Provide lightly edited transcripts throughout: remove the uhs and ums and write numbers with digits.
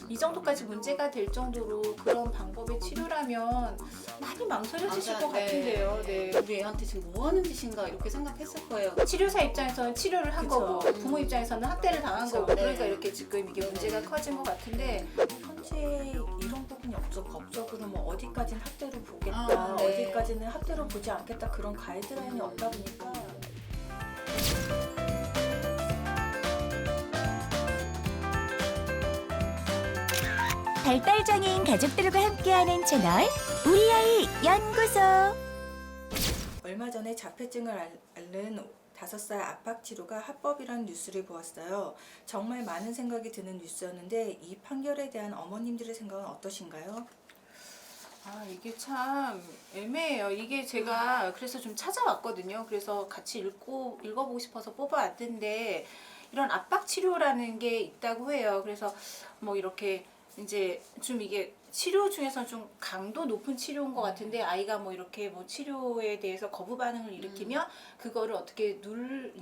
이 정도까지 문제가 될 정도로 그런 방법의 치료라면 많이 망설여지실 것 같은데요. 네. 우리 애한테 지금 뭐 하는 짓인가 이렇게 생각했을 거예요. 치료사 입장에서는 치료를 한 그쵸. 거고 부모 입장에서는 학대를 당한 그쵸. 거고 네. 그러니까 이렇게 지금 이게 문제가 커진 것 같은데 현재 이런 부분이 없어. 법적으로 뭐 어디까지는 학대로 보겠다, 아, 네. 어디까지는 학대로 보지 않겠다 그런 가이드라인이 없다 보니까 발달장애인 가족들과 함께하는 채널 우리 아이 연구소. 얼마 전에 자폐증을 앓는 5살 압박 치료가 합법이라는 뉴스를 보았어요. 정말 많은 생각이 드는 뉴스였는데 이 판결에 대한 어머님들의 생각은 어떠신가요? 아, 이게 참 애매해요. 이게 제가 그래서 좀 찾아왔거든요. 그래서 같이 읽어보고 싶어서 뽑아왔는데 이런 압박 치료라는 게 있다고 해요. 그래서 뭐 이렇게 이제 좀 이게 치료 중에서 좀 강도 높은 치료인 것 같은데 아이가 뭐 이렇게 뭐 치료에 대해서 거부 반응을 일으키면 그거를 어떻게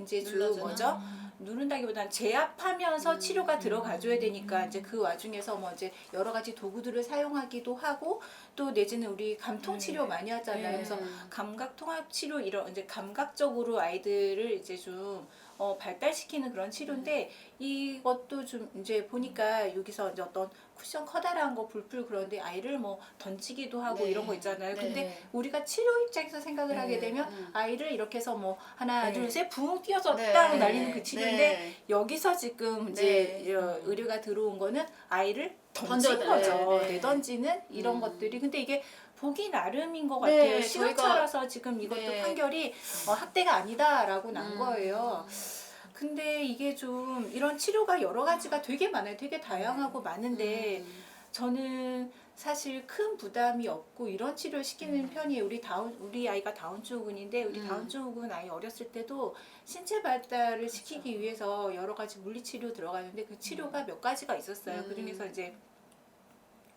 이제 눌러주나? 뭐죠? 누른다기보다는 제압하면서 치료가 들어가줘야 되니까 이제 그 와중에서 뭐 이제 여러 가지 도구들을 사용하기도 하고 또 내지는 우리 감통 치료 많이 하잖아요. 그래서 감각 통합 치료 이런 이제 감각적으로 아이들을 이제 좀 발달시키는 그런 치료인데 이것도 좀 이제 보니까 여기서 이제 어떤 쿠션 커다란 거 불풀 그런데 아이를 뭐 던지기도 하고 네. 이런 거 있잖아요. 네. 근데 우리가 치료 입장에서 생각을 하게 되면 아이를 이렇게 해서 뭐 하나 네. 둘 셋 붕 뛰어서 네. 땅 날리는 그 치료인데 네. 여기서 지금 이제 네. 의료가 들어온 거는 아이를 던진 던져, 거죠. 네. 내던지는 이런 것들이. 근데 이게 보기 나름인 것 네, 같아요. 저희가- 시각차라서 지금 이것도 네. 판결이 학대가 아니다라고 난 거예요. 근데 이게 좀 이런 치료가 여러 가지가 되게 많아요. 되게 다양하고 많은데 저는 사실 큰 부담이 없고 이런 치료를 시키는 편이에요. 우리 아이가 다운증후군인데 우리 다운증후군 아이 어렸을 때도 신체 발달을 시키기 위해서 여러 가지 물리치료 들어가는데 그 치료가 몇 가지가 있었어요. 그중에서 이제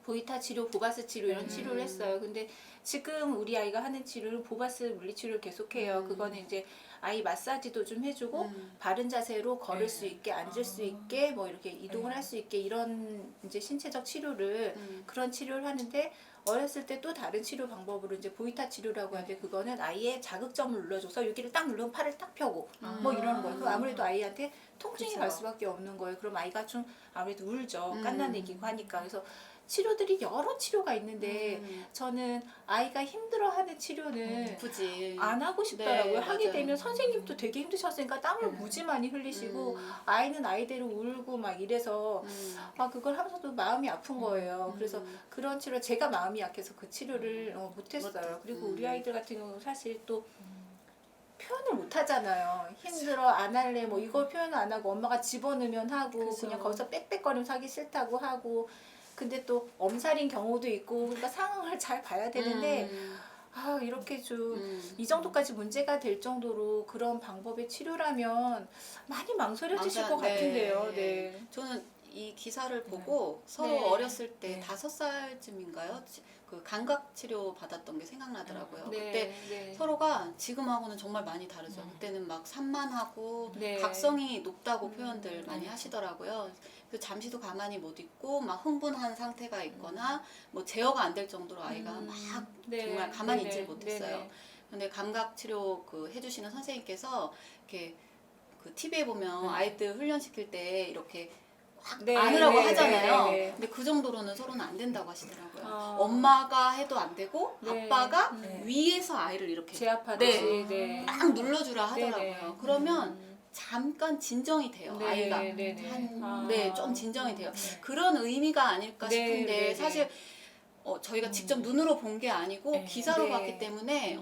보이타 치료, 보바스 치료 이런 치료를 했어요. 근데 지금 우리 아이가 하는 치료는 보바스 물리치료를 계속해요. 그거는 이제 아이 마사지도 좀 해주고 바른 자세로 걸을 수 있게 앉을 수 있게 뭐 이렇게 이동을 할 수 있게 이런 이제 신체적 치료를 그런 치료를 하는데 어렸을 때 또 다른 치료 방법으로 이제 보이타 치료라고 하는데 그거는 아이의 자극점을 눌러줘서 여기를 딱 누르면 팔을 딱 펴고 뭐 이러는 거예요. 그럼 아무래도 아이한테 통증이 그쵸. 갈 수밖에 없는 거예요. 그럼 아이가 좀 아무래도 울죠. 갓난애기고 하니까. 그래서 치료들이 여러 치료가 있는데 저는 아이가 힘들어하는 치료는 굳이 안 하고 싶더라고요. 네, 하게 맞아요. 되면 선생님도 되게 힘드셨으니까 땀을 무지 많이 흘리시고 아이는 아이대로 울고 막 이래서 그걸 하면서도 마음이 아픈 거예요. 그래서 그런 치료 제가 마음이 약해서 그 치료를 못했어요. 그리고 우리 아이들 같은 경우는 사실 또 표현을 못 하잖아요. 힘들어 안 할래 뭐 이걸 표현 안 하고 엄마가 집어넣으면 하고 그쵸. 그냥 거기서 빽빽거리면서 하기 싫다고 하고 근데 또 엄살인 경우도 있고 그러니까 상황을 잘 봐야 되는데 이렇게 좀 이 정도까지 문제가 될 정도로 그런 방법의 치료라면 많이 망설여지실 것 같은데요. 네. 저는 이 기사를 보고 서로 네. 어렸을 때 네. 5살쯤인가요? 그 감각 치료 받았던 게 생각나더라고요. 네. 그때 네. 서로가 지금하고는 정말 많이 다르죠. 그때는 막 산만하고 네. 각성이 높다고 표현들 많이 하시더라고요. 그 잠시도 가만히 못 있고 막 흥분한 상태가 있거나 뭐 제어가 안 될 정도로 아이가 막 네. 정말 가만히 네네. 있질 못했어요. 네네. 근데 감각 치료 그 해주시는 선생님께서 이렇게 그 TV에 보면 아이들 훈련시킬 때 이렇게 확 네, 안으라고 네, 하잖아요. 네, 네. 근데 그 정도로는 서로는 안 된다고 하시더라고요. 아. 엄마가 해도 안 되고 네. 아빠가 네. 위에서 아이를 이렇게 제압하듯이 네. 막 눌러주라 하더라고요. 네네. 그러면 잠깐 진정이 돼요. 네, 아이가 네네. 좀 진정이 돼요. 그런 의미가 아닐까 네, 싶은데 네, 네. 사실 저희가 직접 눈으로 본 게 아니고 네. 기사로 네. 봤기 때문에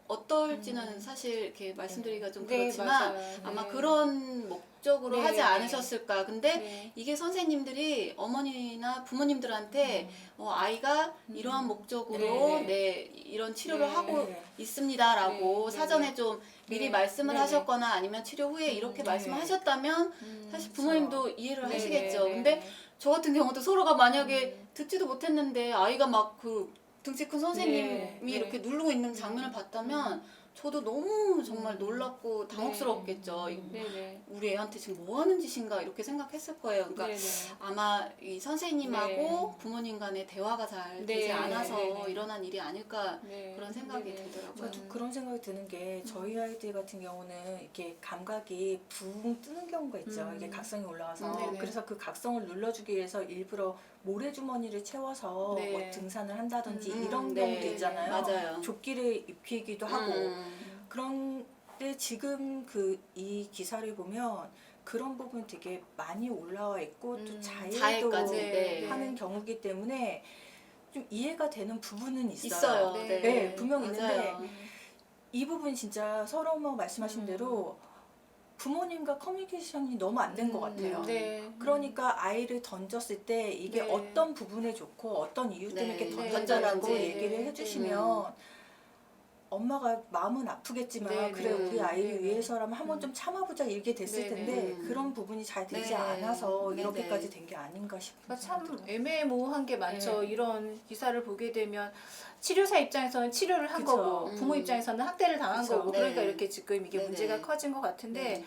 어떨지는 사실 이렇게 말씀드리기가 좀 네, 그렇지만 맞아요. 아마 네. 그런 목적으로 네, 하지 네. 않으셨을까. 근데 네. 이게 선생님들이 어머니나 부모님들한테 아이가 이러한 목적으로 네. 이런 치료를 네. 하고 있습니다라고 네, 사전에 네. 좀 미리 네. 말씀을 네. 하셨거나 아니면 치료 후에 이렇게 네. 말씀하셨다면 사실 부모님도 이해를 네, 하시겠죠. 네, 근데 네. 저 같은 경우도 서로가 만약에 듣지도 못했는데 아이가 막 그 등치 큰 선생님이 네, 네. 이렇게 누르고 있는 장면을 봤다면 저도 너무 정말 놀랍고 당혹스러웠겠죠. 네네. 우리 애한테 지금 뭐 하는 짓인가 이렇게 생각했을 거예요. 그러니까 네네. 아마 이 선생님하고 부모님 간의 대화가 잘 되지 네. 않아서 네네. 일어난 일이 아닐까 네. 그런 생각이 네네. 들더라고요. 저도 그런 생각이 드는 게 저희 아이들 같은 경우는 이렇게 감각이 붕 뜨는 경우가 있죠. 이게 각성이 올라와서 네네. 그래서 그 각성을 눌러주기 위해서 일부러 모래주머니를 채워서 네. 뭐 등산을 한다든지 음, 이런 네. 경우도 있잖아요. 맞아요. 조끼를 입히기도 하고 음. 그런데 지금 이 기사를 보면 그런 부분 되게 많이 올라와 있고 또 자해도 자해까지, 네. 하는 경우이기 때문에 좀 이해가 되는 부분은 있어요. 네. 네, 분명 맞아요. 있는데 이 부분 진짜 서로 엄마 말씀하신 대로 부모님과 커뮤니케이션이 너무 안 된 것 같아요. 네. 그러니까 아이를 던졌을 때 이게 네. 어떤 부분에 좋고 어떤 이유 때문에 네. 이렇게 네. 던졌다고 네. 얘기를 해주시면 엄마가 마음은 아프겠지만 네. 그래 네. 우리 아이를 네. 위해서라면 한번 좀 참아보자 이렇게 됐을 네. 텐데 네. 그런 부분이 잘 되지 네. 않아서 네. 이렇게까지 네. 된 게 아닌가 싶은 그러니까 생각이 참 들어요. 애매모호한 게 많죠. 네. 이런 기사를 보게 되면 치료사 입장에서는 치료를 한 그쵸. 거고 부모 입장에서는 학대를 당한 그쵸. 거고 네. 그러니까 이렇게 지금 이게 네네. 문제가 커진 것 같은데 네.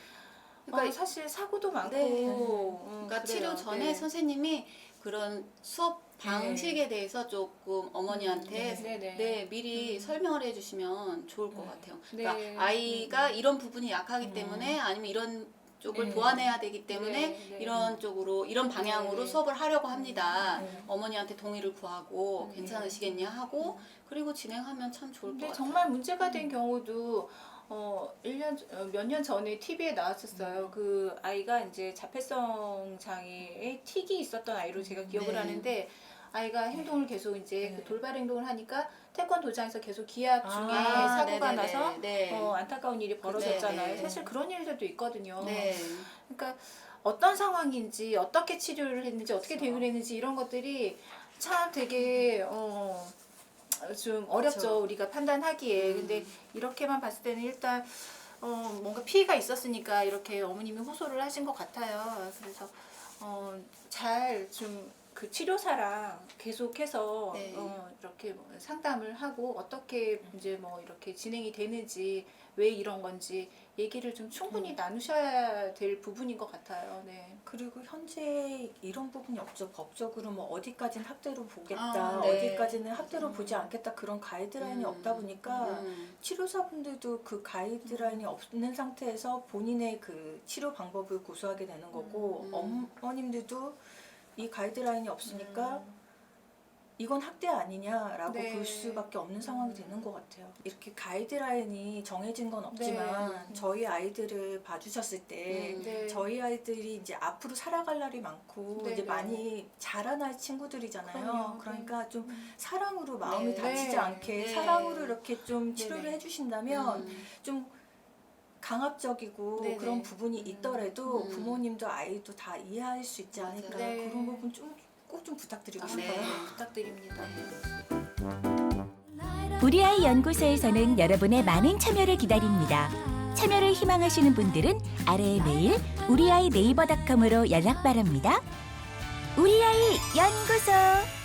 그러니까 사실 사고도 많고 네. 그래요. 그러니까 치료 전에 네. 선생님이 그런 수업 방식에 대해서 조금 어머니한테 네네. 미리 설명을 해주시면 좋을 것 같아요. 그러니까 네. 아이가 이런 부분이 약하기 때문에 아니면 이런 쪽을 네. 보완해야 되기 때문에 네. 이런 쪽으로 이런 방향으로 네. 수업을 하려고 합니다. 네. 어머니한테 동의를 구하고 괜찮으시겠냐 하고 그리고 진행하면 참 좋을 것 근데 같아요. 정말 문제가 된 경우도 1년 몇 년 전에 TV에 나왔었어요. 그 아이가 이제 자폐성 장애의 틱이 있었던 아이로 제가 기억을 네. 하는데 아이가 행동을 계속 이제 네. 그 돌발 행동을 하니까 태권도장에서 계속 기합 중에 아, 사고가 네네네. 나서 네. 안타까운 일이 벌어졌잖아요. 네. 사실 그런 일들도 있거든요. 네. 그러니까 어떤 상황인지 어떻게 치료를 했는지 어떻게 그렇죠. 대응을 했는지 이런 것들이 참 되게 좀 어렵죠. 그렇죠. 우리가 판단하기에. 근데 이렇게만 봤을 때는 일단 뭔가 피해가 있었으니까 이렇게 어머님이 호소를 하신 것 같아요. 그래서 잘 좀 그 치료사랑 계속해서 네. 이렇게 뭐 상담을 하고 어떻게 이제 뭐 이렇게 진행이 되는지 왜 이런 건지 얘기를 좀 충분히 나누셔야 될 부분인 것 같아요. 네. 그리고 현재 이런 부분이 없죠. 법적으로 뭐 어디까지는 학대로 보겠다, 아, 네. 어디까지는 학대로 보지 않겠다 그런 가이드라인이 없다 보니까 치료사분들도 그 가이드라인이 없는 상태에서 본인의 그 치료 방법을 고수하게 되는 거고 어머님들도 이 가이드라인이 없으니까 이건 학대 아니냐라고 네. 볼 수밖에 없는 상황이 되는 것 같아요. 이렇게 가이드라인이 정해진 건 없지만 네. 저희 아이들을 봐주셨을 때 네. 저희 아이들이 이제 앞으로 살아갈 날이 많고 네, 이제 네. 많이 자라날 친구들이잖아요. 그럼요. 그러니까 좀 사랑으로 마음이 네. 다치지 네. 않게 네. 사랑으로 이렇게 좀 치료를 네네. 해주신다면 좀 강압적이고 네네. 그런 부분이 있더라도 음. 부모님도 아이도 다 이해할 수 있지 않을까 맞아요. 네. 그런 부분 좀 꼭 좀 부탁드리고 아, 싶어요. 네. 부탁드립니다. 우리 아이 연구소에서는 여러분의 많은 참여를 기다립니다. 참여를 희망하시는 분들은 아래의 메일 우리아이네이버닷컴으로 연락 바랍니다. 우리 아이 연구소.